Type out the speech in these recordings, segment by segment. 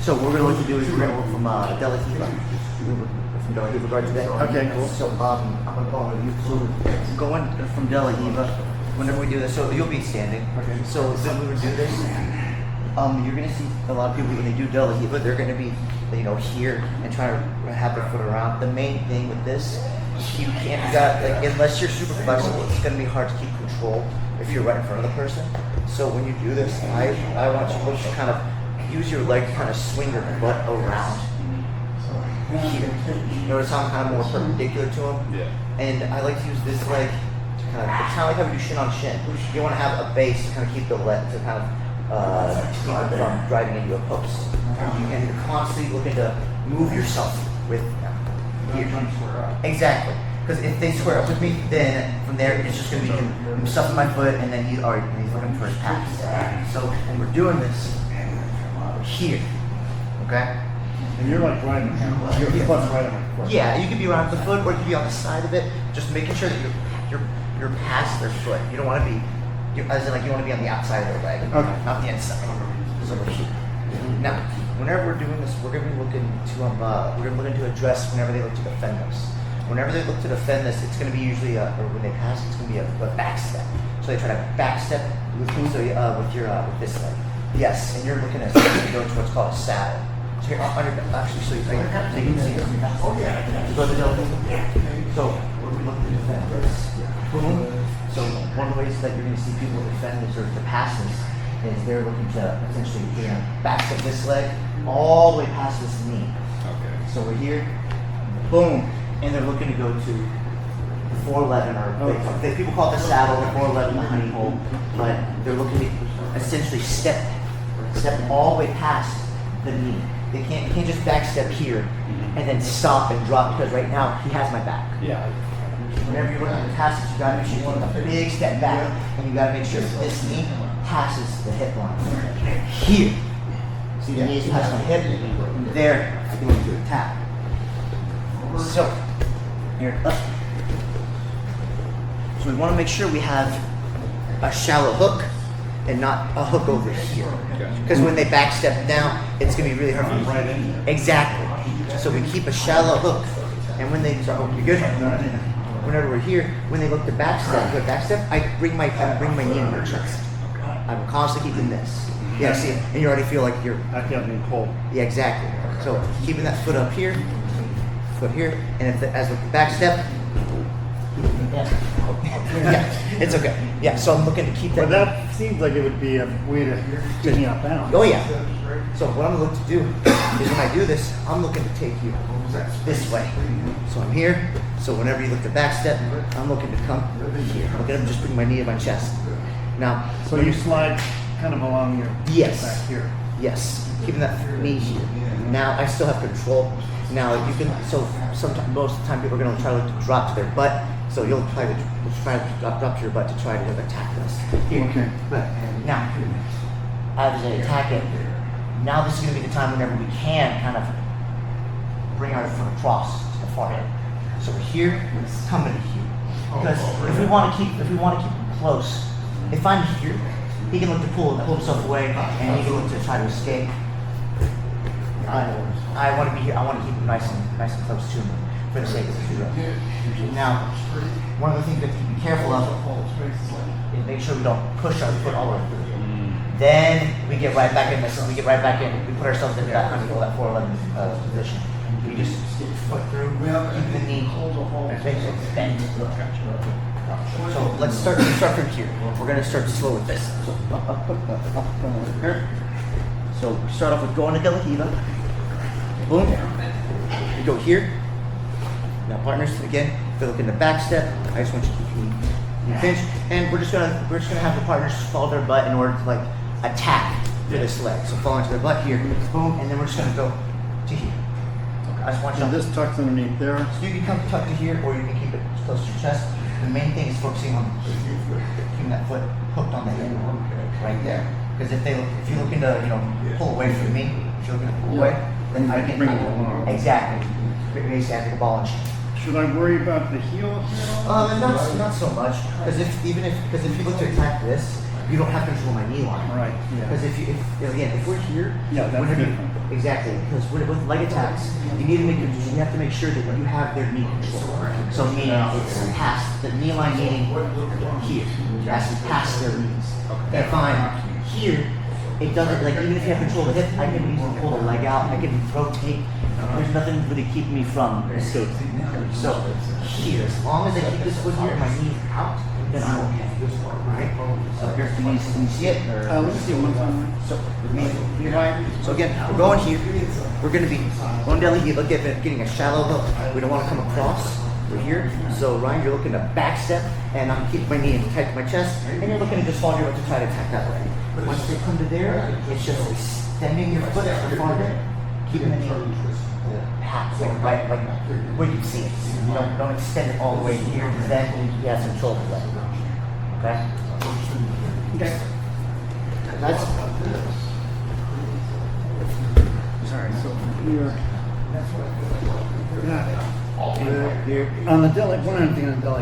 So what we're going to do is we're going to work from Dela Riva. From Dela Riva guard today. Okay, cool. So I'm going to call you. So going from Dela Riva, whenever we do this, so you'll be standing. Okay. So then we would do this. You're going to see a lot of people when they do Dela Riva, they're going to be, here and try to have their foot around. The main thing with this, you got unless you're super flexible, it's going to be hard to keep control if you're right in front of the person. So when you do this, I want you to kind of use your leg to kind of swing your butt around here. Notice how I'm kind of more perpendicular to him? Yeah. And I like to use this leg to kind of, it's kind of like how we do shin on shin. You want to have a base to kind of keep the leg, to kind of keep it from driving into a post. And you're constantly looking to move yourself with them. Here. Exactly. Because if they square up with me, then from there it's just going to be him stuffing my foot, and then he's looking for his pass. So when we're doing this, here, okay? And you're like right on your foot's right on my foot. Yeah, you could be around the foot, or you could be on the side of it, just making sure that you're past their foot. You don't want to be, as in like you want to be on the outside of their leg, okay, not the inside. So we're here. Now, whenever we're doing this, we're going to be looking to address whenever they look to defend us. Whenever they look to defend this, it's going to be usually, or when they pass, it's going to be a back step. So they try to back step with this leg. Yes, and you're looking at go to what's called a saddle. So you're actually, so you can see. Oh yeah. You go to the Dela Riva. So we're looking to defend this. Boom. So one of the ways that you're going to see people defend this or to pass this is they're looking to essentially back step this leg all the way past this knee. Okay. So we're here. Boom. And they're looking to go to the 411, or people call it the saddle, the 411, the honey hole, but they're looking to essentially step all the way past the knee. They can't just back step here and then stop and drop, because right now he has my back. Yeah. Whenever you're looking to pass it, you gotta make sure you take a big step back, and you gotta make sure that this knee passes the hip line. Here. See, the knee is past my hip, and there I go into attack. So, here, up. So we want to make sure we have a shallow hook and not a hook over here. Because when they back step down, it's going to be really hard for them. Right in. Exactly. So we keep a shallow hook. And when they, you good? Whenever we're here, when they look to back step, I bring my knee in their chest. I'm constantly keeping this. Yeah, see, and you already feel like you're. I feel being cold. Yeah, exactly. So keeping that foot up here, foot here, and as with the back step. Yeah, it's okay. Yeah, so I'm looking to keep that. But that seems like it would be a way to get me off balance. Oh yeah. So what I'm going to look to do is when I do this, I'm looking to take you this way. So I'm here. So whenever you look to back step, I'm looking to come here. I'm looking to just bring my knee to my chest. Now. So you slide kind of along your back here. Yes. Keeping that knee here. Now I still have control. Now you can. So sometimes, most of the time, people are going to try to drop to their butt. So you'll try to drop to your butt to try to attack this. Here. Okay. But now, as I attack it, now this is going to be the time whenever we can kind of bring our foot across to the far end. So we're here, coming to here. Because if we want to keep him close, if I'm here, he can look to pull himself away, and he can look to try to escape. I want to be here. I want to keep him nice and close to me for the sake of the drill. Now, one of the things we have to be careful of is make sure we don't push our foot all the way through. Then we get right back in this. We get right back in. We put ourselves into that honey hole, that 411 position. We just get the foot through, keep the knee, and make it bend. So let's start from here. We're going to start slow with this. So we start off with going to Dela Riva. Boom. We go here. Now partners, again, if they're looking to back step, I just want you to keep your pinch. And we're just gonna have the partners follow their butt in order to like attack for this leg. So fall into their butt here, boom, and then we're just gonna go to here. Okay. I just want you to this tucks underneath there. So you can come tuck to here, or you can keep it close to your chest. The main thing is focusing on keeping that foot hooked on the hip right there. Because if you're looking to pull away from me, if you're looking to pull away, then I can bring it along. Exactly. Basically, I take a ball and chain. Should I worry about the heel? Not so much. Because if you look to attack this, you don't have control of my knee line. Right. Because if we're here, Yeah, that's whenever different. exactly. Because with leg attacks, you have to make sure that you have their knee control. So meaning it's past the knee line, meaning here. It has to pass their knees. If I'm here, it doesn't, like, even if you have control of the hip, I can easily pull the leg out, I can rotate. There's nothing really keeping me from escaping. So here, as long as I keep this foot here and my knees out, then I'm okay. Alright? So here, can you see it? Or, Let's see one time. so with me, so again, we're going here. We're going to be going down the heel, look at it, getting a shallow hook. We don't want to come across. We're here. So Ryan, you're looking to back step, and I'm keeping my knee tight to my chest, and you're looking to just follow your to try to attack that way. Once they come to there, it's just extending your foot farther, keeping the knee past, like where you see it. You don't extend it all the way here, because then you have some control of the leg. Okay? Okay. That's Sorry, so here. here. On the Dela, one other thing on the Dela,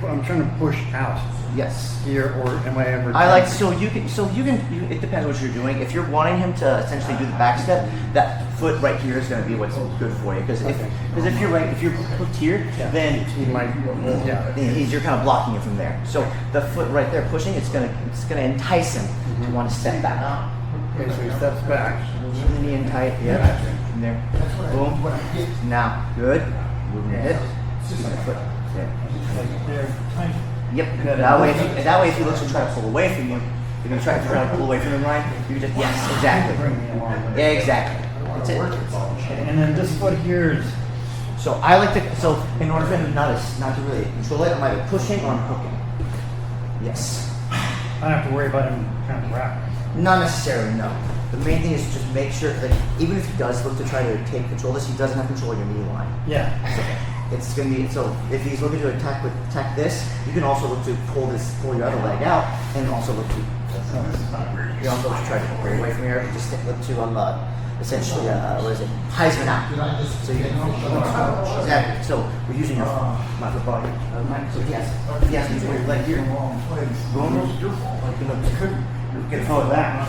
I'm trying to push out Yes. here, or am I ever? I like so you can it depends what you're doing. If you're wanting him to essentially do the back step, that foot right here is going to be what's good for you. Because if you're hooked here, then you're kind of blocking it from there. So the foot right there pushing, it's gonna entice him to want to step back. Okay, so he steps back. Keep the knee in tight. Yeah. From there. Boom. Now good. Moving your hip. Foot. There. Yep. That way, if he looks to try to pull away from you, you're gonna try to pull away from him, Ryan. You just exactly. Yeah, exactly. That's it. And then this foot here is. So I like to. So in order for him not to really control it, I'm either pushing or I'm hooking. Yes. I don't have to worry about him kind of wrapping. Not necessarily. No. The main thing is just make sure that even if he does look to try to take control of this, he doesn't have control of your knee line. Yeah. It's going to be, so if he's looking to attack this, you can also look to pull your other leg out, and also look to, you can also look to try to pull away from here, and just look to, essentially, what is it, Heisman out. So you can, exactly, so we're using my foot body. So yes, you pull your leg here, boom, get a photo of that.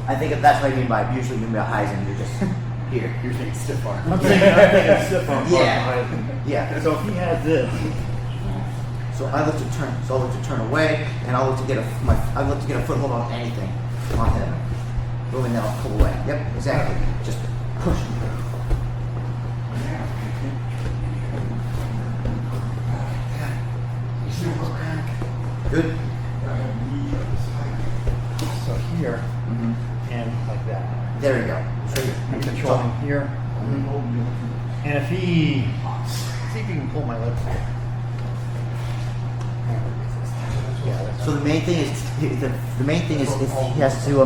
I think if that's what I mean by, usually you mean by Heisman, you're just, here. You're thinking stiff arm. I'm thinking stiff arm. Yeah. So if he has this. So I look to turn. So I look to turn away, and I look to get a foothold on anything on him. Boom, and then I'll pull away. Yep, exactly. Just push. Good. So here and like that. There we go. So I'm controlling here. And if he, see if you can pull my leg back. So the main thing is if he has to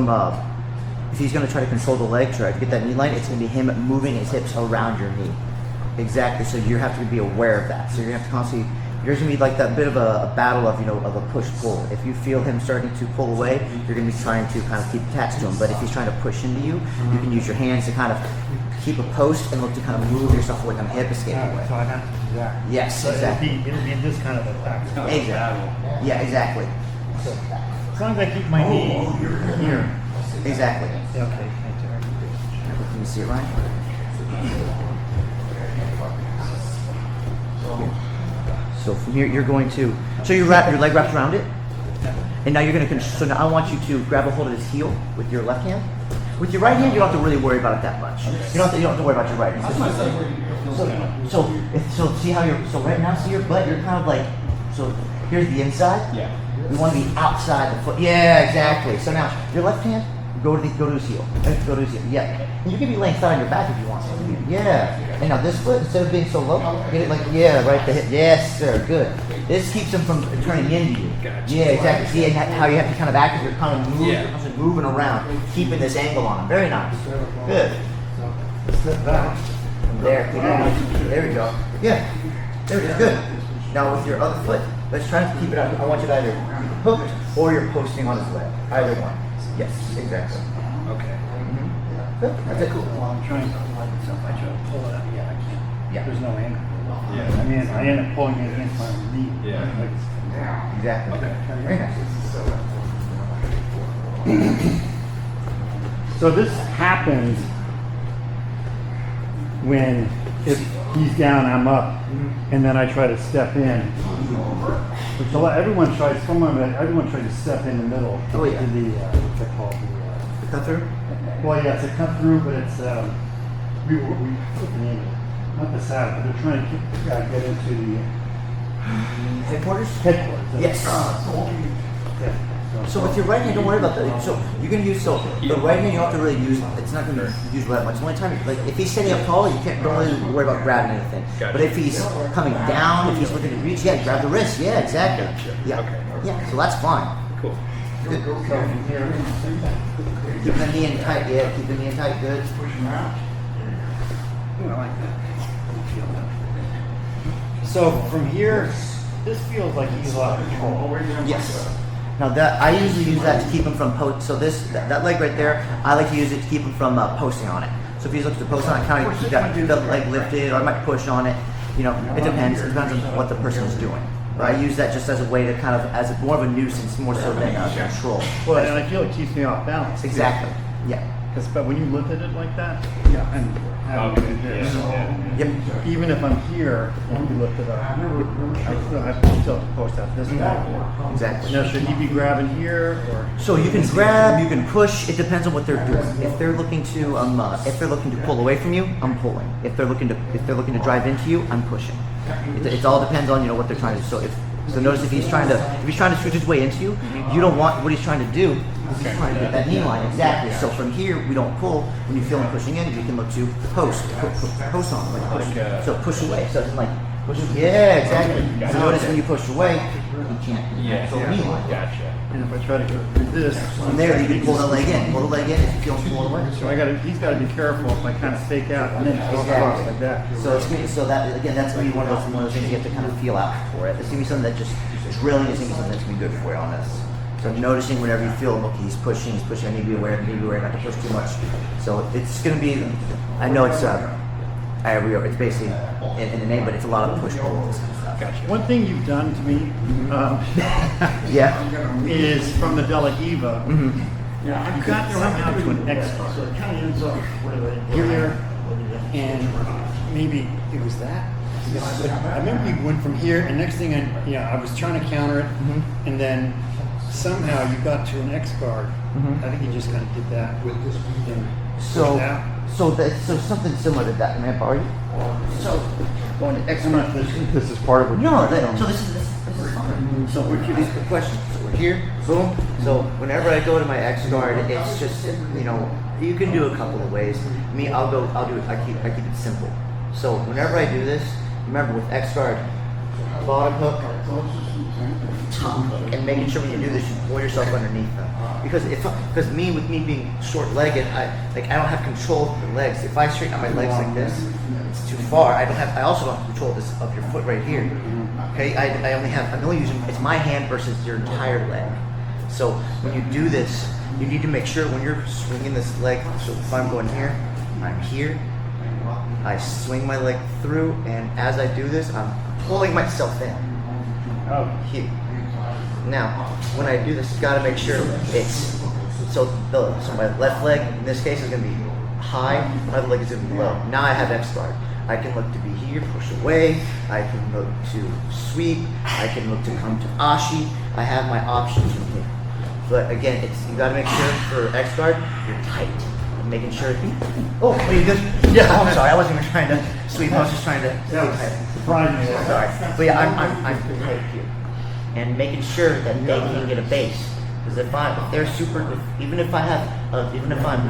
if he's going to try to control the leg, try to get that knee line, it's going to be him moving his hips around your knee. Exactly. So you have to be aware of that. So you're going to have to constantly. There's going to be like that bit of a battle of of a push-pull. If you feel him starting to pull away, you're going to be trying to kind of keep attached to him. But if he's trying to push into you, you can use your hands to kind of keep a post and look to kind of move yourself away, kind of hip escape away. So I have to do that. Yes, So exactly. It'll be this kind of attack. Exactly. Yeah, exactly. As long as I keep my knee here. Exactly. Yeah, okay, thank you. Can you see it, Ryan? So from here, you're going to. So your leg wrapped around it, and now you're going to. So now I want you to grab a hold of his heel with your left hand. With your right hand, you don't have to really worry about it that much. You don't have to worry about your right hand. So see how you're. So right now, see your butt. You're kind of like. So here's the inside. Yeah. We want to be outside the foot. Yeah, exactly. So now your left hand, go to his heel. Go to his heel. Yeah. And you can be laying flat on your back if you want to. Yeah. And now this foot, instead of being so low, get it like right the hip. Yes, sir. Good. This keeps him from turning into you. Gotcha. Yeah, exactly. See how you have to kind of act as you're kind of moving around, keeping this angle on him. Very nice. Good. There. There we go. Yeah. There it is. Good. Now with your other foot, let's try to keep it up. I want you to either hooked or you're posting on his leg. Either one. Yes, exactly. Okay. Good. That's it. Cool. Well, I'm trying to pull it up. Yeah, I can't. Yeah. There's no angle. Yeah. I mean, I end up pulling it against my knee. Yeah. Like, Exactly. Okay. Very nice. So this happens when if he's down, I'm up, and then I try to step in. Which everyone tries. Everyone tries to step in the middle. Oh, yeah. To the what's it called? The cut through? Well, yeah, it's a cut through, but it's we put the name of it. Not the saddle, but they're trying to get into the Headquarters? headquarters. Yes. Yeah. So with your right hand, don't worry about that. So you're gonna use the right hand. You don't have to really use. It's not gonna be used that much. The only time, like if he's standing up tall, you don't really worry about grabbing anything. Gotcha. But if he's coming down, if he's looking to reach, yeah, grab the wrist. Yeah, exactly. Gotcha. Yeah. Okay. Yeah. So that's fine. Cool. Good. So from here, Keep the knee in tight. Yeah. Keep the knee in tight. Good. I like that. So from here, this feels like he's a lot of control. Yes. Now that I usually use that to keep him from post. So that leg right there, I like to use it to keep him from posting on it. So if he's looking to post on it, kind of keep that leg lifted, or I might push on it. You know, it depends. It depends on what the person is doing. But I use that just as a way to kind of as more of a nuisance, more so than control. Well, and I feel it keeps me off balance. Exactly. Yeah. But when you lifted it like that, and having to do this, Yep. even if I'm here and you lift it up, I still have to post out this way. Exactly. Now, should he be grabbing here or? So you can grab, you can push. It depends on what they're doing. If they're looking to pull away from you, I'm pulling. If they're looking to drive into you, I'm pushing. It all depends on what they're trying to do. So notice if he's trying to switch his way into you, you don't want what he's trying to do. He's trying to get that knee line exactly. So from here we don't pull. When you feel him pushing in, you can look to post on like push. So push away. So it's like push. Yeah, exactly. So notice when you push away, he can't. Yeah. So knee line. Gotcha. And if I try to go through this, From there you can pull the leg in. Pull the leg in if you feel him pulling away. so he's got to be careful if I kind of fake out and then go across like that. So it's gonna, so that again, that's gonna be one of those things you have to kind of feel out for it. It's gonna be something that just drilling is gonna be something that's gonna be good for you on this. So noticing whenever you feel, look, he's pushing. I need to be aware not to push too much. So it's gonna be. I know it's it's basically in the name, but it's a lot of push pull. This kind of stuff. Gotcha. One thing you've done to me Yeah. is from the Dela Riva. You got somehow to an X bar. So it kind of ends up here, and maybe it was that. I remember you went from here, and next thing I was trying to counter it, and then somehow you got to an X guard. I think you just kind of did that. So something similar to that. May I borrow you? So going to X guard. This is part of what. No, so this is fine. So we're these quick questions. So we're here, boom. So whenever I go to my X guard, it's just you can do a couple of ways. Me, I'll do it. I keep it simple. So whenever I do this, remember with X guard, bottom hook, top hook, and making sure when you do this, you pull yourself underneath them. Because with me being short-legged, I don't have control of the legs. If I straighten out my legs like this, it's too far. I also don't have control of your foot right here. Okay, I'm only using, it's my hand versus your entire leg. So when you do this, you need to make sure when you're swinging this leg, so if I'm going here, I'm here, I swing my leg through, and as I do this, I'm pulling myself in. Oh. Here. Now, when I do this, you gotta make sure it's, so my left leg, in this case, is gonna be high, my other leg is gonna be low. Now I have X guard. I can look to be here, push away. I can look to sweep. I can look to come to ashi. I have my options from here. But again, you got to make sure for X guard, you're tight. Making sure. Oh, you good? Yeah. Oh, I'm sorry. I wasn't even trying to sweep. I was just trying to. Surprised me. Sorry, but yeah, I'm tight here, and making sure that they can get a base. Because if they're even if I'm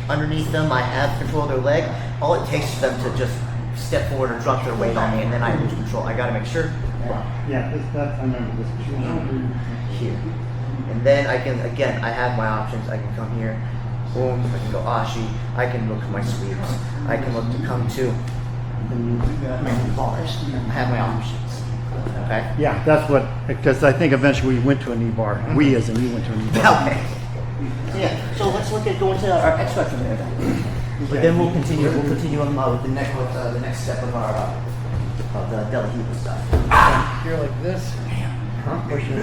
underneath them, I have control of their leg. All it takes is them to just step forward or drop their weight on me, and then I lose control. I got to make sure. Yeah, I remember this. Here, and then I have my options. I can come here, boom. I can go ashi. I can look at my sweeps. I can look to come to bars. I have my options. Okay. Yeah, that's what, because I think eventually we went to a knee bar. We as in you went to a knee bar. Okay. Yeah. So let's look at going to our X spectrum there. But then we'll continue on with the next step of our of the Dela Riva stuff. Here like this. pushing.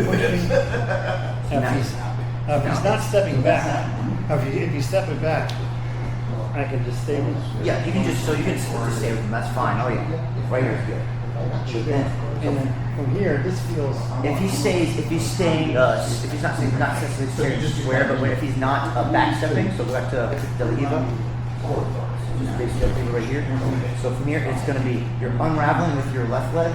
If he's not stepping back, if he's stepping back, I can just stay with him. Yeah, you can just stay with him. That's fine. Oh yeah, right here is good. And then from here, this feels. If he's not necessarily square, but if he's not backstepping, so go back to Dela Riva. Just base stepping right here. So from here, it's going to be you're unraveling with your left leg,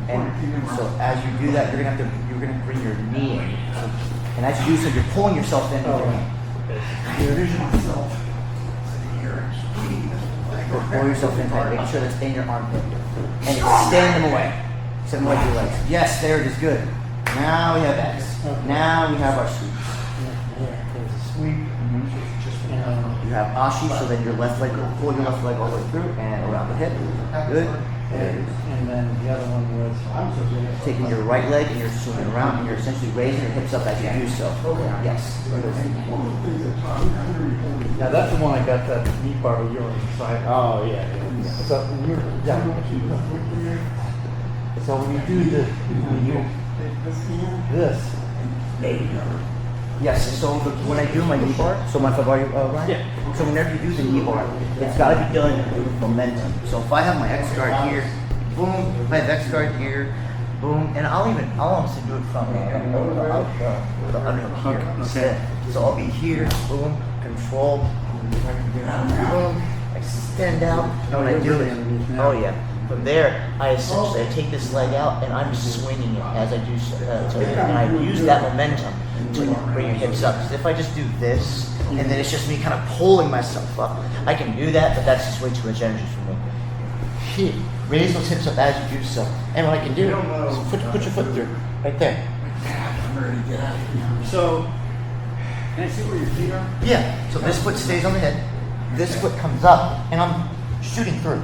and so as you do that, you're going to bring your knee in. So, and as you do so, you're pulling yourself in. Pull yourself in tight, making sure that's in your armpit. And extend them away. Extend them away to your legs. Yes, there it is, good. Now we have X. Now we have our sweeps. There's a sweep. You have Ashi, so then your left leg, pull your left leg all the way through and around the hip. Good. And then the other one was Taking your right leg and you're swinging around and you're essentially raising your hips up as you do so. Yes. Now that's the one I got that knee bar where you're on the side. Oh yeah. So when you're so when you do this, Yes, so when I do my knee bar, so my Ryan? Yeah. So whenever you do the knee bar, it's got to be done with momentum. So if I have my X guard here, boom, if I have X guard here, boom, and I'll honestly do it from the underhook here instead. So I'll be here, boom, control, boom, extend out, and when I do it, oh yeah. From there, I take this leg out and I'm swinging it as I do so, and I use that momentum to bring your hips up. Because if I just do this, and then it's just me kind of pulling myself up, I can do that, but that's just way too much energy for me. Raise those hips up as you do so. And what I can do is put your foot through, right there. So can I see where your feet are? Yeah, so this foot stays on the head, this foot comes up, and I'm shooting through.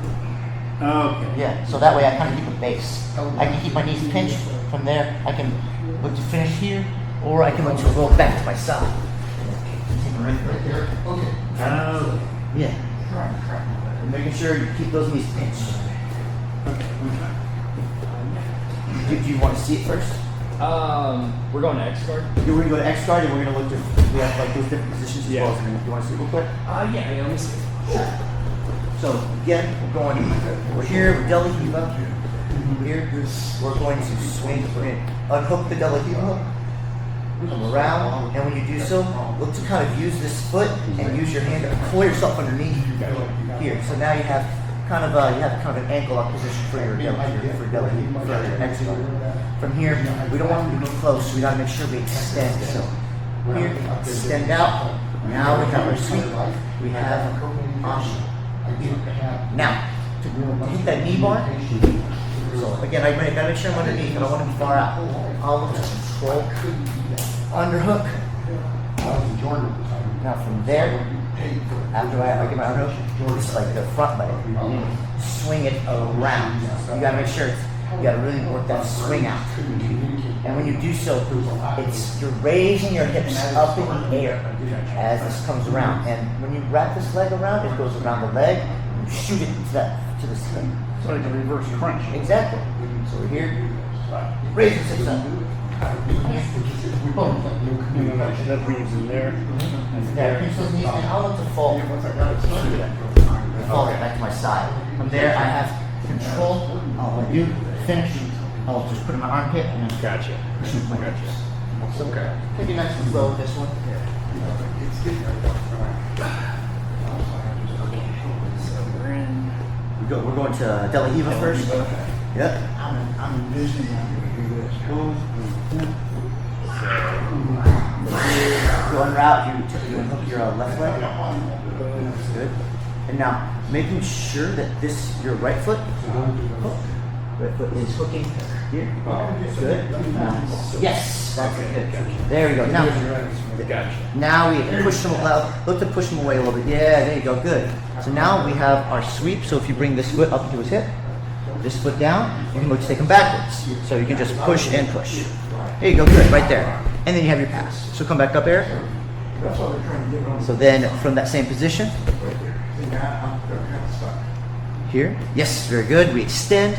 Okay. Yeah, so that way I kind of keep a base. I can keep my knees pinched. From there, I can look to finish here, or I can look to roll back to my side. Yeah. And making sure you keep those knees pinched. Do you want to see it first? We're going to X guard. We're going to go to X guard and we're going to look to, we have like those different positions as well. So do you want to see it real quick? Yeah, let me see. So again, we're here with Dela Riva. Here, we're going to swing. We're going to unhook the Dela Riva hook, come around, and when you do so, look to kind of use this foot and use your hand to pull yourself underneath here. So now you have kind of an ankle up position for your Dela Riva, for your X guard. From here, we don't want them to be close, so we got to make sure we extend. So here, extend out. Now we have our sweep. We have Ashi. Now, to hit that knee bar, so again, I gotta make sure I'm underneath, I don't want to be far out. I'll look to control, underhook. Now from there, after I get my underhook, it's like the front leg. Swing it around. You gotta make sure you gotta really work that swing out. And when you do so, you're raising your hips up in the air as this comes around. And when you wrap this leg around, it goes around the leg, and you shoot it to the skin. So like a reverse crunch. Exactly. So we're here, raise the hips up. That breathes in there. There, pinch those knees, and I'll look to fall. Fall back to my side. From there, I have control. I'll do finish. I'll just put in my armpit and then Gotcha. shoot my Gotcha. hips. Okay. Take it nice and slow with this one. We're going to Dela Riva first. Yep. I'm envisioning that. You unroute, you unhook your left leg. Good. And now, making sure that your right foot is hooking here. Good. Yes, that's good. There we go. Now we push them look to push them away a little bit. Yeah, there you go. Good. So now we have our sweep. So if you bring this foot up to his hip, this foot down, you can look to take him backwards. So you can just push and push. There you go. Good. Right there. And then you have your pass. So come back up, Eric. So then from that same position, here. Yes, very good. We extend.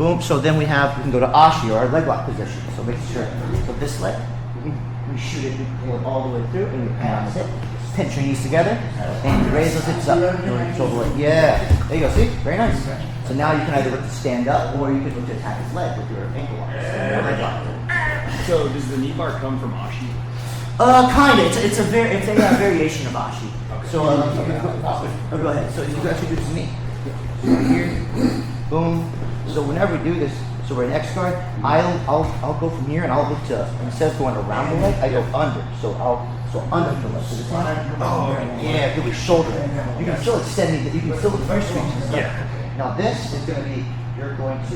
Boom. So then we can go to Ashi, or our leg lock position. So make sure, so this leg, we shoot it, we pull it all the way through, and we pan on the hip. Pinch your knees together, and you raise those hips up. You control the leg. Yeah. There you go. See? Very nice. So now you can either look to stand up, or you can look to attack his leg with your ankle lock. Leg lock. So does the knee bar come from Ashi? Kinda. It's a variation of Ashi. So go ahead. So you can actually do it to me. So here, boom. So whenever we do this, so we're in X guard. I'll go from here, and I'll look to, instead of going around the leg, I go under. So under the leg. So this one. Yeah, it could be shoulder. You can still extend it. You can still look for your swings. Yeah. Now this is going to be, you're going to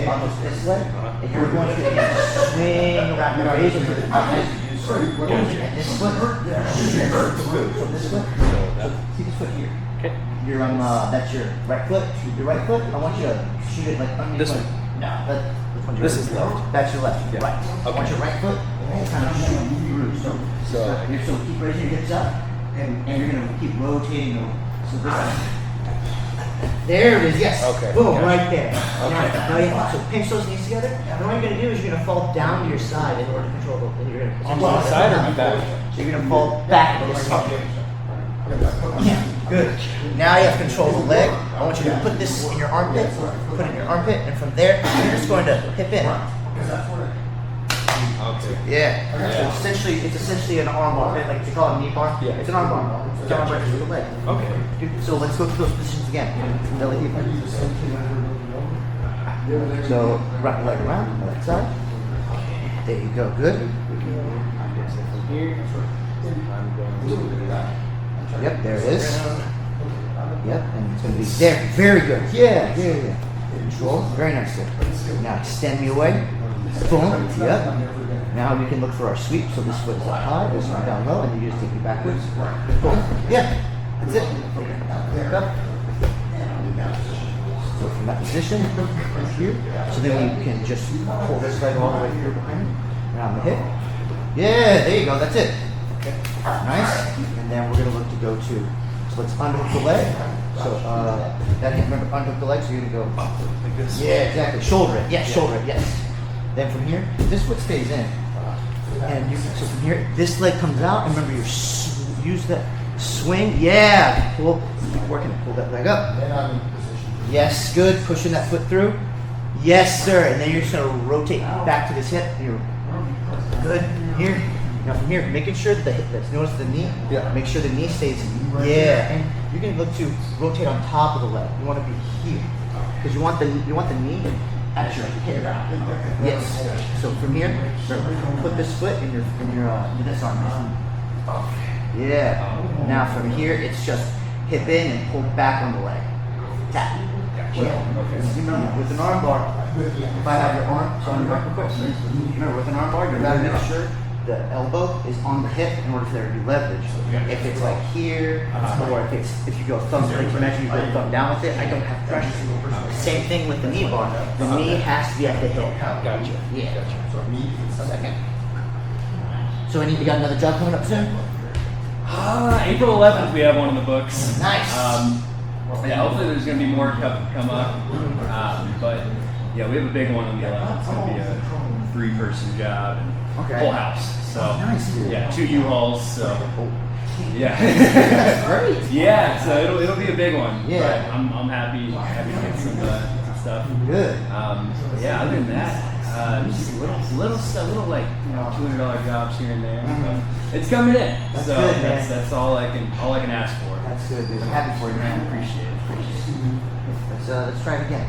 almost this leg, and you're going to swing around the raise into the top. And this foot, so this foot, so see this foot here. Okay. You're on, that's your right foot. Your right foot, I want you to shoot it like under This your one? No, which one's your This right? is left. That's your left. Yeah. Right. I Okay. want your right foot and kind of shoot through. So keep raising your hips up, and you're going to keep rotating them. So this there it is, yes. Okay. Boom, Gotcha. right there. Now you have to pinch those knees together. And what you're going to do is you're going to fall down to your side in order to control the. And you're going to On my side or my back? So you're going to fall back to this side. Yeah, good. Now you have to control the leg. I want you to put this in your armpit. Put it in your armpit, and from there you're just going to hip in. Okay. Yeah. So it's essentially an arm bar, like they call it a knee bar. Yeah. It's an arm bar. It's an arm bar for the leg. Okay. So let's go through those positions again. LED bar. So wrap the leg around, right side. There you go. Good. Here. Yep, there it is. Yep, and it's going to be there. Very good. Yeah. Control. Very nice there. Now extend me away. Boom. Yep. Now we can look for our sweep. So this foot is up high, this one down low, and you just take me backwards. Boom. Yeah. That's it. Back up. So from that position, here. So then we can just pull this leg all the way through behind me. Around the hip. Yeah, there you go. That's it. Nice. And then we're going to look to go to, so let's unhook the leg. So, remember, unhook the leg, so you're going to go. Like this? Yeah, exactly. Shoulder it. Yes, shoulder it. Yes. Then from here, this foot stays in. And you can, so from here, this leg comes out. And remember, you use that swing. Yeah. Pull. Keep working it. Pull that leg up. Yes, good. Pushing that foot through. Yes, sir. And then you're just going to rotate back to this hip. You're good. Here. Now from here, making sure that the hip, notice the knee. Yeah. Make sure the knee stays. Yeah. And you're going to look to rotate on top of the leg. You want to be here because you want the knee at your hip. Yes. So from here, put this foot in this arm. Yeah. Now from here, it's just hip in and pull back on the leg. Tap. Yeah. With an arm bar, if I have your arm, so on your back, of course. Remember, with an arm bar, you gotta make sure the elbow is on the hip in order for there to be leverage. If it's like here, or if you go thumb, like you imagine you go thumb down with it, I don't have pressure. Same thing with the knee bar. The knee has to be at the hip. Gotcha. Yeah. Second. So you got another job coming up soon? April 11th, we have one in the books. Nice. Yeah, hopefully there's going to be more come up. But yeah, we have a big one on the 11th. It's going to be a 3-person job and full house. So Nice, dude. yeah, 2 U-Hauls. So yeah, Great. yeah. So it'll be a big one. Yeah. But I'm happy to get some stuff. Good. Yeah. Other than that, just little like $200 jobs here and there. But it's coming in. That's so good, man. that's all I can ask for. That's good, dude. I'm happy for you, man. Appreciate it. Let's try it again.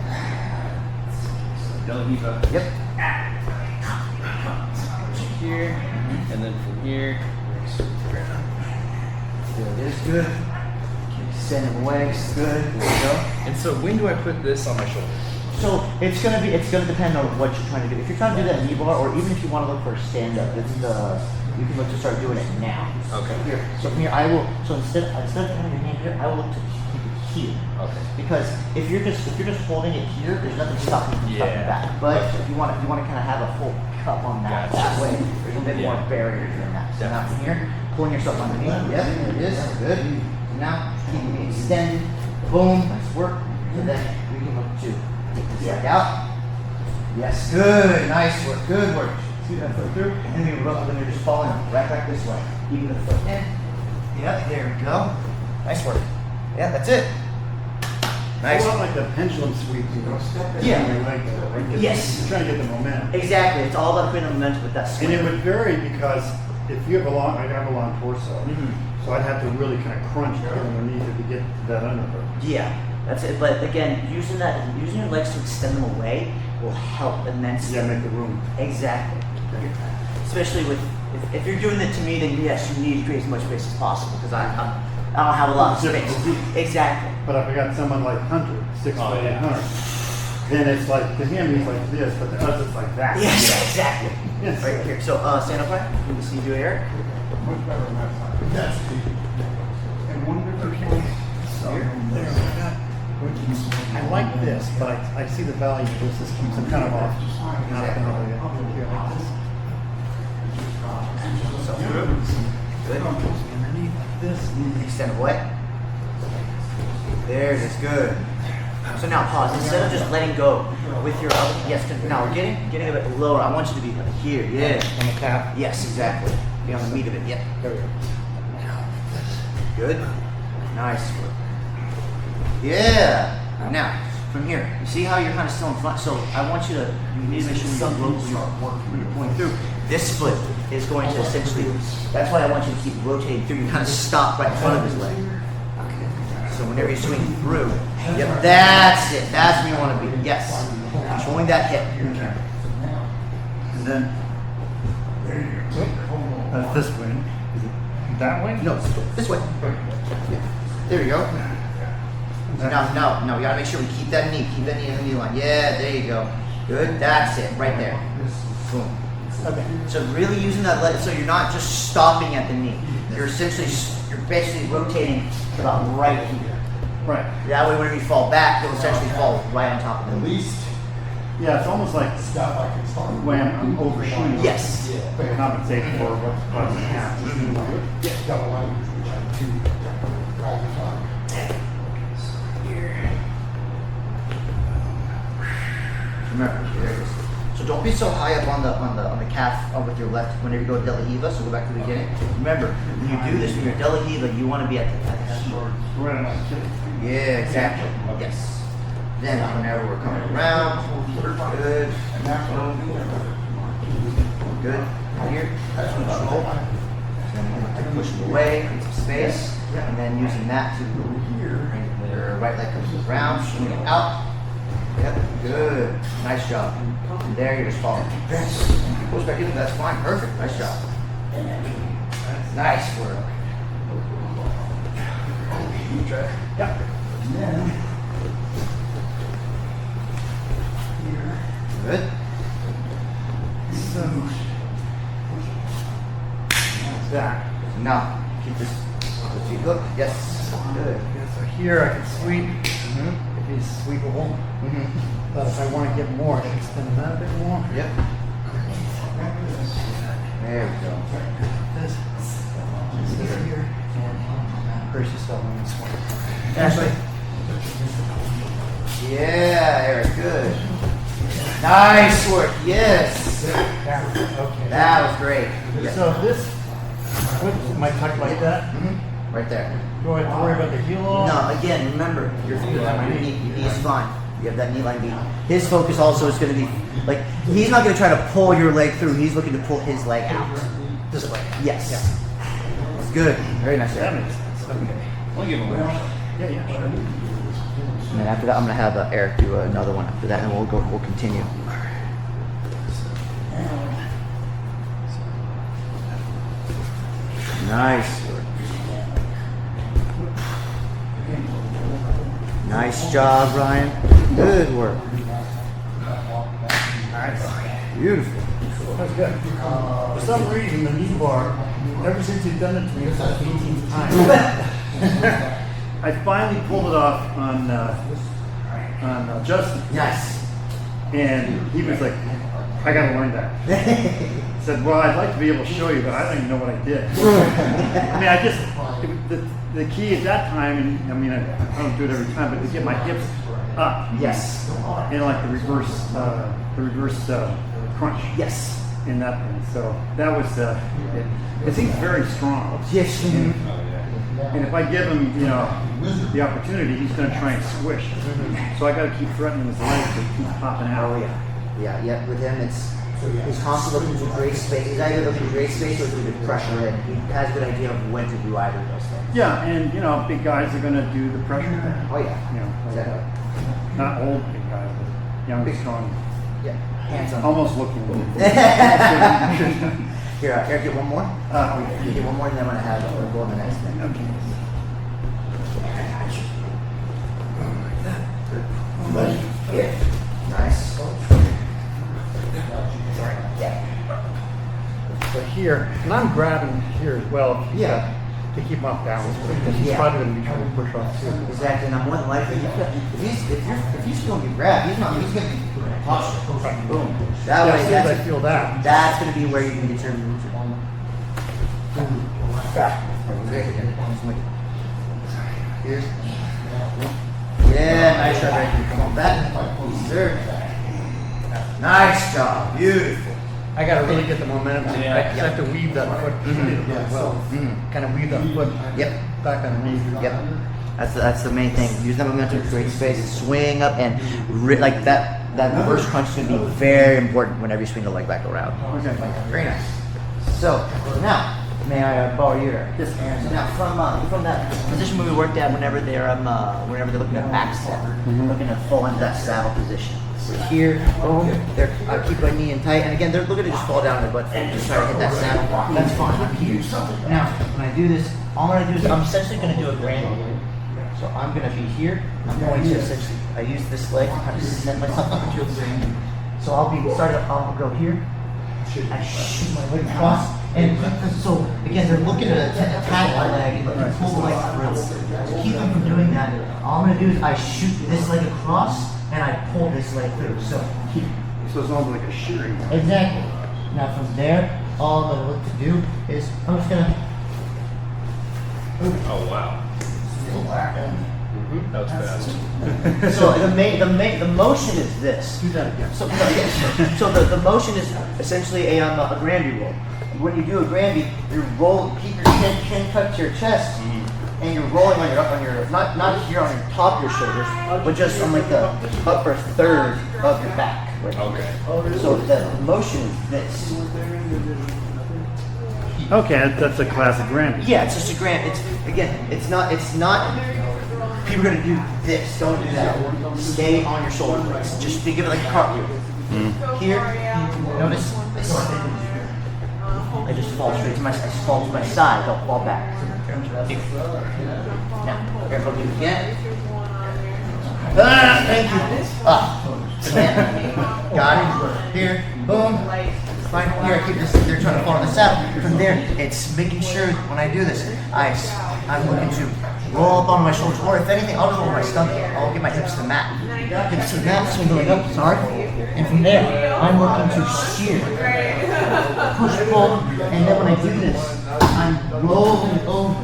Dela Riva. Yep. Here, and then from here. Good. It is good. Send him away. Good. There we go. And so when do I put this on my shoulder? So it's gonna depend on what you're trying to do. If you're trying to do that knee bar, or even if you want to look for a stand up, you can look to start doing it now. Okay. Here. So from here, instead of having your hand here, I will look to keep it here. Okay. Because if you're just holding it here, there's nothing stopping you from stepping Yeah. back. But if you want to kind of have a full cup on that way, there's a bit more barrier than that. So now from here, pulling yourself underneath. Yep, there it is. Good. So now keeping it extended. Boom. Nice work. And then we can look to take this leg out. Yes, good. Nice work. Good work. See that foot through? And then when you're just falling right back this way. Keeping the foot in. Yep, there we go. Nice work. Yeah, that's it. Nice. It's like the pendulum sweep, you know. Yeah. Like Yes. You're trying to get the momentum. Exactly. It's all about creating momentum with that swing. And it would vary because if you have a long, I have a long torso, so I'd have to really kind of crunch underneath it to get to that underhook. Yeah, that's it. But again, using your legs to extend them away will help immensely. Yeah, make the room. Exactly. Especially with if you're doing it to me, then yes, you need to create as much space as possible because I don't have a lot of space. Exactly. But if I got someone like Hunter, 6'8", Hunter, then it's like, to him he's like this, but to us it's like that. Yes, exactly. Yes. Right here. So stand up right. Let me see you, Eric. Much better on that side. Yes. And one different point. So, there we go. I like this, but I see the value of this. This keeps them kind of off. Not here like this. So through. Good. Underneath like this. Extend away. There it is. Good. So now pause. Instead of just letting go with your other, yes. Now we're getting a bit lower. I want you to be like here. Yeah. On the cap. Yes, exactly. Be on the meat of it. Yeah. There we go. Good. Nice work. Yeah. Now, from here, you see how you're kind of still in front? So I want you need to make sure when you're going through. This foot is going to essentially, that's why I want you to keep rotating through. You kind of stop right in front of his leg. So whenever you swing through, yep, that's it. That's where you want to be. Yes. Controlling that hip. And then, that's this way. Is it that way? No, this way. Yeah. There you go. No, we gotta make sure we keep that knee in the knee line. Yeah, there you go. Good, that's it, right there. Boom. Okay. So really using that leg, so you're not just stopping at the knee. You're basically rotating about right here. Right. That way, whenever you fall back, you'll essentially fall right on top of the At knee. least Yeah, it's almost like stuff I can start. when I'm overshooting. Yes. To compensate for what's happening. Double line, which I two guys are talking. Remember, there it is. So don't be so high up on the calf with your left whenever you go to Dela Riva. So go back to the beginning. Remember, when you do this when you're Dela Riva, you want to be at the heel. Right on my chin. Yeah, exactly. Yes. Then whenever we're coming around, good. Good. Here. Control. Then push it away, get some space, and then using that to bring your right leg comes around, swing it out. Yep, good. Nice job. And there you're just falling. Goes back in, that's fine. Perfect. Nice job. Nice work. Yep. Good. So, that's that. Now, keep this feet hooked. Yes. Good. So here I can sweep. If he's sweepable. But if I want to get more, I can extend him out a bit more. Yep. There we go. This. Here. Brace yourself on this one. Ashley. Yeah, Eric. Good. Nice work. Yes. Okay. That was great. Yes. So if this foot might tuck like that. Right there. Do I have to worry about the heel off? No, again, remember, your knee is fine. You have that knee line beat. His focus also is going to be, like, he's not going to try to pull your leg through. He's looking to pull his leg out. This way. Yes. It's good. Very nice. That Eric. makes sense. Okay. I'll give him one. Yeah, sure. And then after that, I'm going to have Eric do another one after that, and we'll continue. Nice. Nice job, Ryan. Good work. Nice. Beautiful. That's good. For some reason, the knee bar, ever since you've done it to me, it's like 18th time. I finally pulled it off on Justin. Yes. And he was like, I gotta learn that. I said, well, I'd like to be able to show you, but I don't even know what I did. I mean, the key at that time, and I mean, I don't do it every time, but to get my hips up. Yes. And like the reverse crunch. Yes. In that thing. So that was, it seems very strong. Yes. Oh, And if I give him, you know, the opportunity, he's going to try and squish. So I got to keep threatening his legs to keep popping out. Oh yeah. Yeah. With him, he's constantly looking for great space. He's either looking for great space or looking for pressure in. He has a good idea of when to do either of those things. Yeah, and you know, big guys are going to do the pressure thing. Oh yeah. You know, like, Exactly. not old big guys, but young, Big- strong, Yeah. Hands on. almost looking. Here, get one more. You get one more, and then I'm gonna have we'll go on the next thing. Okay. Here. Nice. Sorry. Yeah. So here, and I'm grabbing here as well. Yeah. To keep him off balance, because he's Yeah. probably going to be trying to push off too. Exactly. And I'm more than likely, if he's still gonna get grabbed, he's gonna be posture. Boom. That Yeah, way, as soon as I feel that. that's gonna be where you can get your moves. Here. Yeah, nice shot right here. Come on back. Sir. Nice job. Beautiful. I got to really get the momentum. Yeah. I have to weave that foot really well. Kind of weave that foot Yep. back underneath. Yep. That's the main thing. Use that momentum to create space, swing up, and like that reverse crunch is going to be very important whenever you swing the leg back around. Okay. Very nice. So now, may I borrow your? Yes. So now from that position where we worked at, whenever they're looking at back step, looking to fall into that saddle position. So here, boom, they're keep my knee in tight, and again they're looking to just fall down their butt, just try to hit that saddle. That's fine. I'm here. Now when I do this, all I'm gonna do is I'm essentially gonna do a grand. So I'm gonna be here. I'm going to essentially I use this leg to kind of set myself up into a grand. So I'll go here. I shoot my leg across, and so again they're looking to attack my leg and pull the leg through. To keep them from doing that, all I'm gonna do is I shoot this leg across and I pull this leg through. So here. So it's almost like a shearing. Exactly. Now from there, all I'm gonna look to do is I'm just gonna. Oh wow. That was fast. So the motion is this. Do that again. So the motion is essentially a Granby roll. When you do a Granby, you keep your chin cut to your chest, and you're rolling on your not here on your top of your shoulders, but just on like the upper third of your back. Right? Okay. So the motion is this. Okay, that's a classic Granby. Yeah, it's just a grand. It's not. People are gonna do this. Don't do that. Stay on your shoulder blades. Just think of it like a cartwheel. Here, notice I just fall straight to my side. Don't fall back. Now, careful, do it again. Thank you. Again. Got it. Here, boom. Fine. Here, I keep this. They're trying to fall on the saddle. From there, it's making sure when I do this, I'm looking to roll up on my shoulders, or if anything, I'll just roll my stomach. I'll get my hips to the mat. Hips to the mat, swing going up. Sorry. And from there, I'm looking to shear, push, pull, and then when I do this, I'm rolling over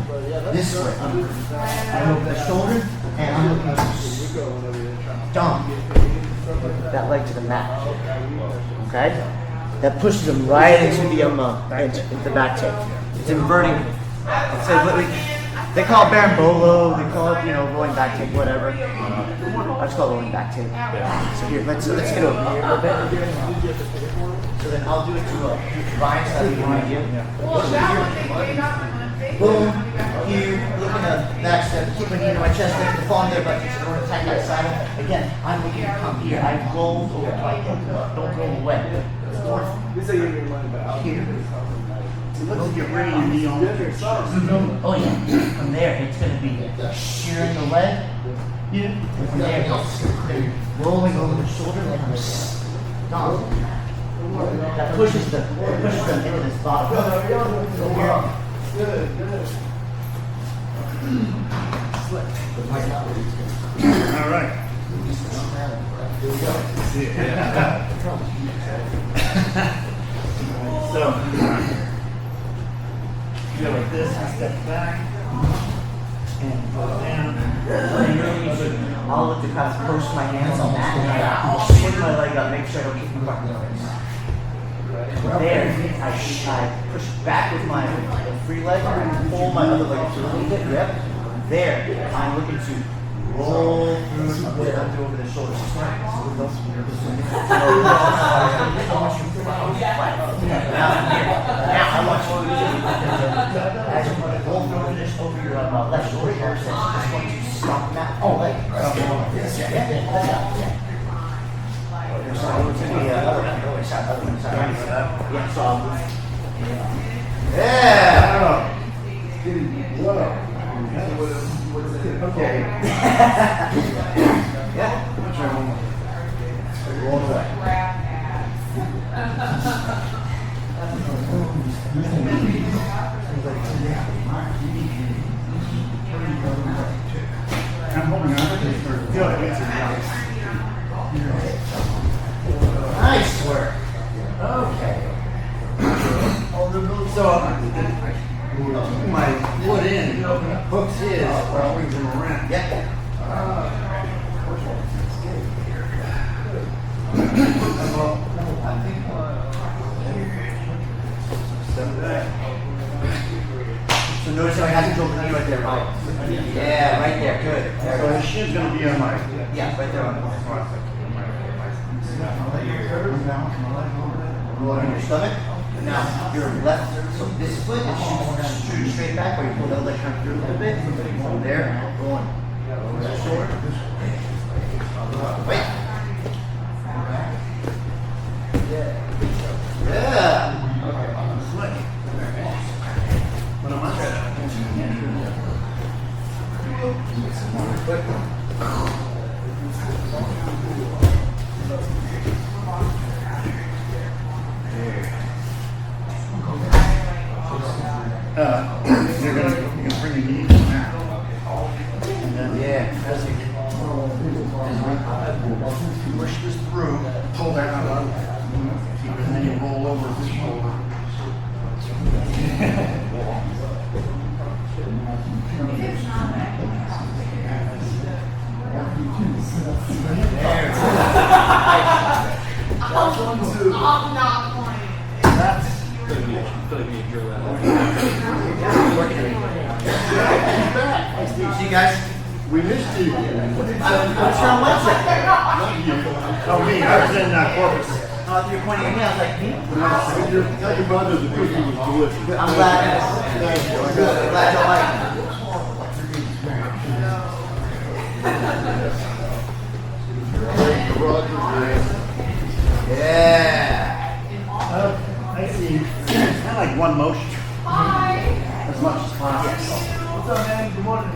this way. I'm over the shoulder, and I'm looking to dump that leg to the mat. Okay? That pushes them right into the back take. It's inverting. They call it berimbolo, they call it, rolling back take, whatever. I just call it rolling back take. So here, let's get over here a little bit. So then I'll do it to Ryan's side of the here. Boom, here, looking at back step, keep my knee into my chest, looking to fall in there, but in order to attack that saddle. Again, I'm looking to come here. I roll over to my hip, don't roll away. Here. It looks like you're bringing your knee on your chest. Oh yeah. From there, it's going to be shearing the leg. Yeah. And from there, they're rolling over the shoulder and I'm stomping. That pushes them into this bottom. So here. All right. So, go like this, and step back, and go down. I'll look to kind of post my hands on that, and I'll swing my leg up, make sure I don't kick my fucking face. There, I push back with my free leg, and pull my other leg through a little bit, yep. There, I'm looking to roll through, put it under over the shoulders. Now I want you to, as you roll through this over your left shoulder, you're essentially just going to stop that leg. So it's going to be other side. Yeah, so okay. Yeah. Roll it away. I'm holding on to this for good. Nice work. Okay. So My foot in, hooks his, while we him around. yeah. So notice how he hasn't drilled the knee right there, right? Yeah, right there. Good. So his shin's going to be on my. Yeah, right there on the roll on your stomach. Now your left, so this foot is shooting straight back, or you pull the other leg kind of through a little bit. From there, going over that shoulder. Wait. Yeah. You're gonna bring your knees back. And then as you push this through, pull that up, and then you roll over this shoulder. I'm not playing. That's See you guys. we missed you. What's wrong Wednesday? Oh, me, I was in Corpus. You're pointing at me. I was like, me? Tell your brother the cookie was delicious. I'm glad. Good. I'm glad you like it. Yeah. I see. It's kind of like one motion. Bye. As much as possible. What's up, man? Good morning.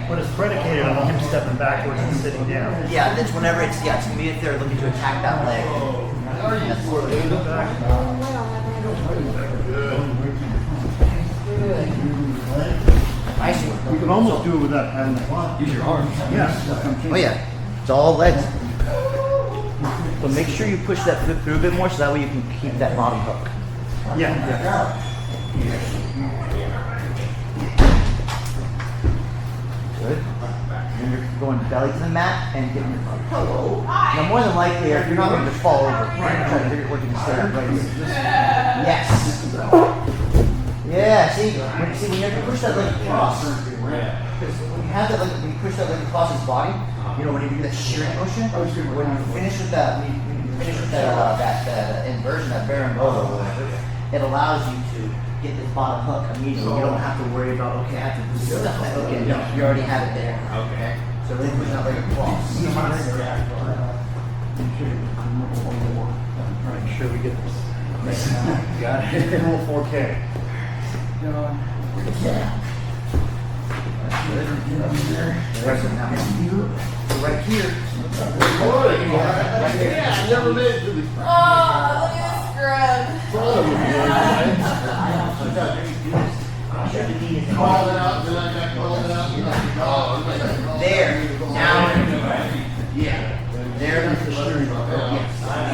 But it's predicated on him stepping backwards and sitting down. Yeah, it's whenever it's it's gonna be if they're looking to attack that leg. I see. You can almost do it without having to Use your arms. Yes. That's what I'm Oh yeah, it's all legs. So make sure you push that foot through a bit more, so that way you can keep that bottom hook. Yeah. Good. And you're going belly to the mat and getting your hello. Now more than likely, if you're not going to fall over, you're trying to figure out what you can stay upright. Yes. Yeah. See, when you have to push that leg across, because when you have that leg, when you push that leg across his body, you know when you do that shearing motion, when you finish with that, that inversion, that berimbolo, or whatever, it allows you to get this bottom hook immediately. You don't have to worry about, okay, I have to do stuff that hook in. No, you already have it there. Okay. So really push that leg across. Make sure we get this. Got it. Full 4K. Rest of now. So right here. Yeah, I never made it to the Oh, look at this scrub. call it out, then I got called it out. There. Now. Yeah. There. Yes.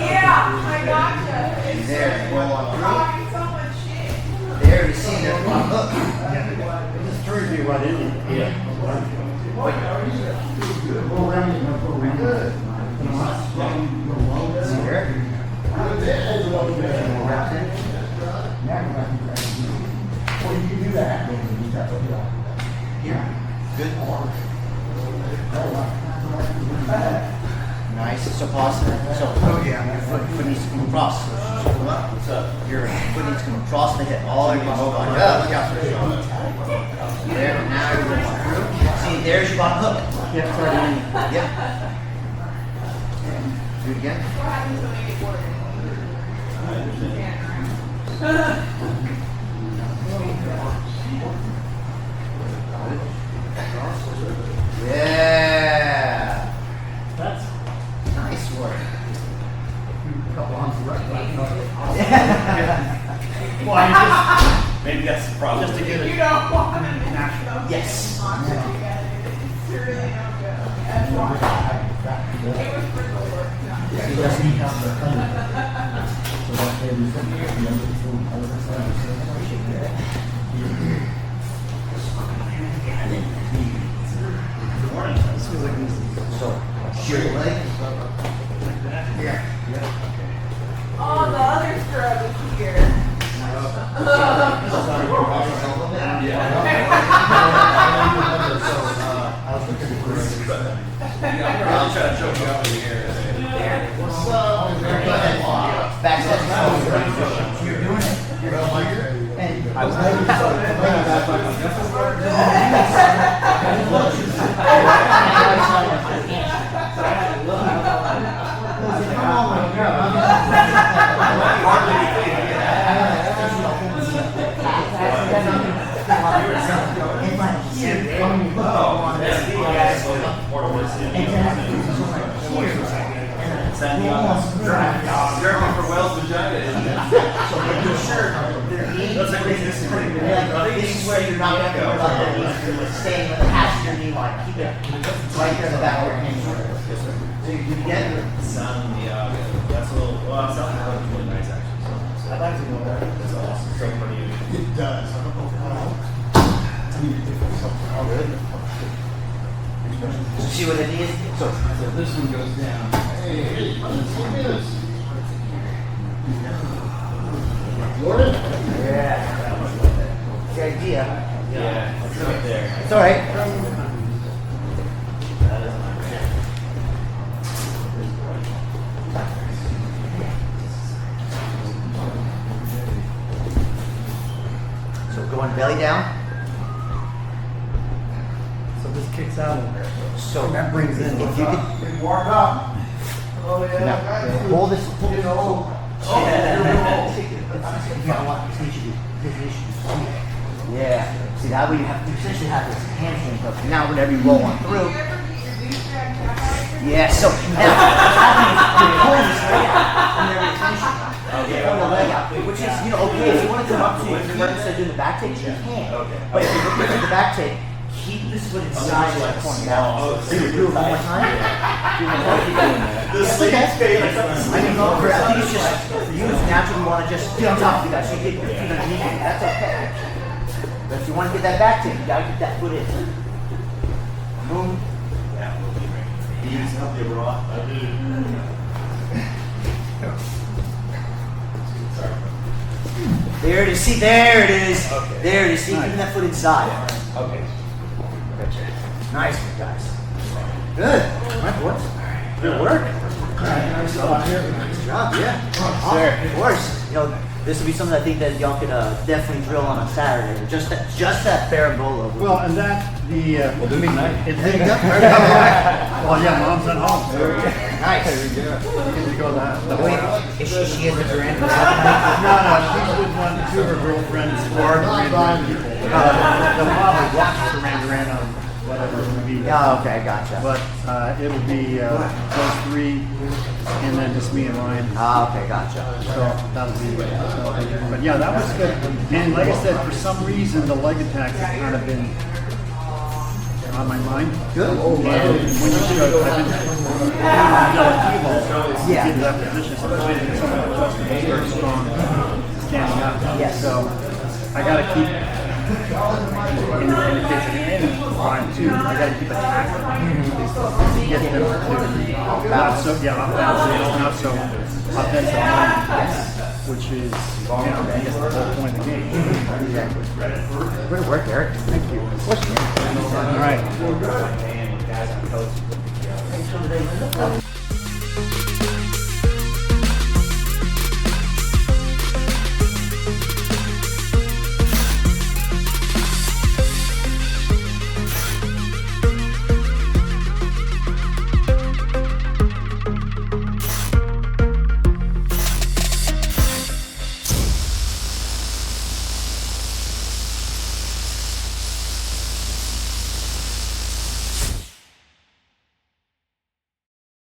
Yeah, I gotcha. It's There. Roll on through. talking so much shit. There. You see, there's one hook. It just turns me right in. Yeah. But So pause. So your foot needs to come across. So your foot needs to come across the hip. All the way across. Look out for it. There. Now you're going through. See, there's your bottom hook. Yeah, it's already in. Yep. Do it again. What happens when they get bored? Yeah. That's Nice work. a couple on the right. Well, maybe that's the problem. Just to get You it don't want to natural. Yes. monster together. It's really no good. That's why. It was for the work. He doesn't have the So, shear your leg. Oh, the other scrub is here. I'll try to choke you up in the air. Back step. You're doing it. You're and I was Jeremy for Wells vagina. This is where you're not going to go about that knee. Staying with the half your knee line. Keep it right there in the back of your hand. So you do it again. That's a little, well, it's not really nice actually. I'd like to go there. That's awesome. So funny. It does. I don't know how. Oh, good. See what it is? So This one goes down. Hey, let's look at this. Jordan? yeah. The idea. Yeah, it's right there. It's all right. So going belly down. So this kicks out. So That brings in. if you could Big warm up. Oh, yeah. now pull this. You know. Yeah. See that way you have to essentially have this hamstring hook. Now whenever you roll on Do through. you ever get your bootstrap tap out? Yeah, so now what's happening is you're pulling this leg out whenever you're finishing. You're pulling the leg out, which is, you know, okay, if you want to come up to it, if you want to start doing the back take, you can. But if you're looking at the back take, keep this foot inside the corner now. So you do it one more time. Do it one more time. Yes, okay. I can go for it. I think it's just, for you, it's natural. You want to just get on top of you guys. So you get your feet underneath you. That's okay. But if you want to get that back take, you got to get that foot in. Boom. You use something raw. I do. There it is. See, there it is. Okay. There it is. See, keeping that foot inside. Okay. Nice, guys. Good. My boys. Good work. Nice job. Yeah. Awesome. Of course. You know, this would be something I think that y'all could definitely drill on a Saturday. Just that Berimbolo. Well, and that the Well, do me night. There you go. well, yeah, mom's at home. So Nice. you get to go the whole. Wait, is she is the Duran? No, she's with two of her girlfriends who are Duran people. They'll probably watch Duran on whatever it would be. Oh, okay, gotcha. But it'll be those three, and then just me and Ryan. Ah, okay, gotcha. So that'll be. But yeah, that was good. And like I said, for some reason, the leg attacks have kind of been on my mind. Good. And when you showed, I've been Yeah. in that position, so some of the adjustments are very strong, standing up. Yes. So I got to keep in the case and Ryan too. I got to keep attacking to get them to not so offensive, not so offensive, which is I guess the whole point of the game. Exactly. Good work, Eric. Thank you. All right.